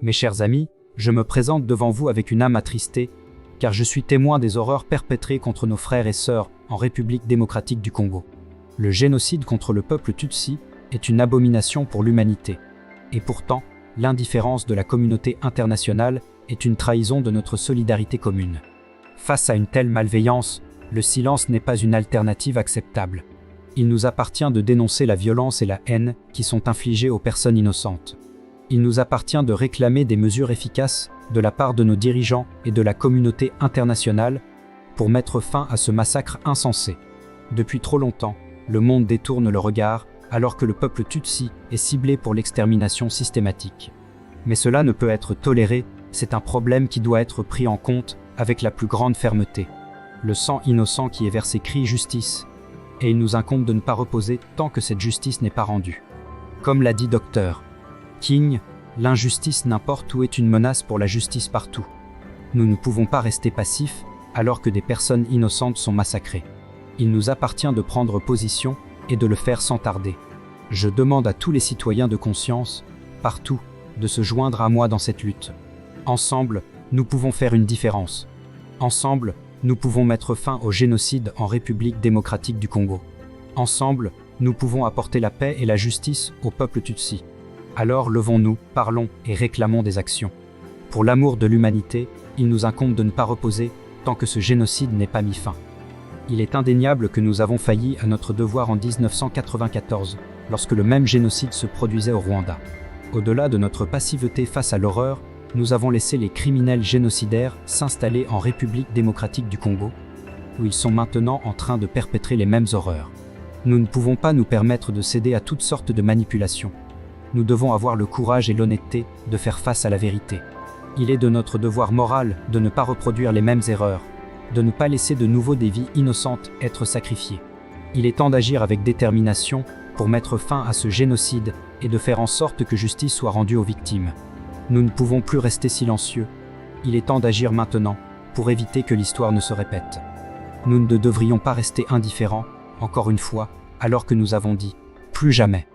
Mes chers amis, je me présente devant vous avec une âme attristée, car je suis témoin des horreurs perpétrées contre nos frères et sœurs en République démocratique du Congo. Le génocide contre le peuple Tutsi est une abomination pour l'humanité. Et pourtant, l'indifférence de la communauté internationale est une trahison de notre solidarité commune. Face à une telle malveillance, le silence n'est pas une alternative acceptable. Il nous appartient de dénoncer la violence et la haine qui sont infligées aux personnes innocentes. Il nous appartient de réclamer des mesures efficaces de la part de nos dirigeants et de la communauté internationale pour mettre fin à ce massacre insensé. Depuis trop longtemps, le monde détourne le regard alors que le peuple Tutsi est ciblé pour l'extermination systématique. Mais cela ne peut être toléré, c'est un problème qui doit être pris en compte avec la plus grande fermeté. Le sang innocent qui est versé crie justice, et il nous incombe de ne pas reposer tant que cette justice n'est pas rendue. Comme l'a dit Dr. King, l'injustice n'importe où est une menace pour la justice partout. Nous ne pouvons pas rester passifs alors que des personnes innocentes sont massacrées. Il nous appartient de prendre position et de le faire sans tarder. Je demande à tous les citoyens de conscience, partout, de se joindre à moi dans cette lutte. Ensemble, nous pouvons faire une différence. Ensemble, nous pouvons mettre fin au génocide en République démocratique du Congo. Ensemble, nous pouvons apporter la paix et la justice au peuple Tutsi. Alors levons-nous, parlons et réclamons des actions. Pour l'amour de l'humanité, il nous incombe de ne pas reposer tant que ce génocide n'est pas mis fin. Il est indéniable que nous avons failli à notre devoir en 1994, lorsque le même génocide se produisait au Rwanda. Au-delà de notre passivité face à l'horreur, nous avons laissé les criminels génocidaires s'installer en République démocratique du Congo, où ils sont maintenant en train de perpétrer les mêmes horreurs. Nous ne pouvons pas nous permettre de céder à toutes sortes de manipulations. Nous devons avoir le courage et l'honnêteté de faire face à la vérité. Il est de notre devoir moral de ne pas reproduire les mêmes erreurs, de ne pas laisser de nouveau des vies innocentes être sacrifiées. Il est temps d'agir avec détermination pour mettre fin à ce génocide et de faire en sorte que justice soit rendue aux victimes. Nous ne pouvons plus rester silencieux. Il est temps d'agir maintenant pour éviter que l'histoire ne se répète. Nous ne devrions pas rester indifférents, encore une fois, alors que nous avons dit « plus jamais ».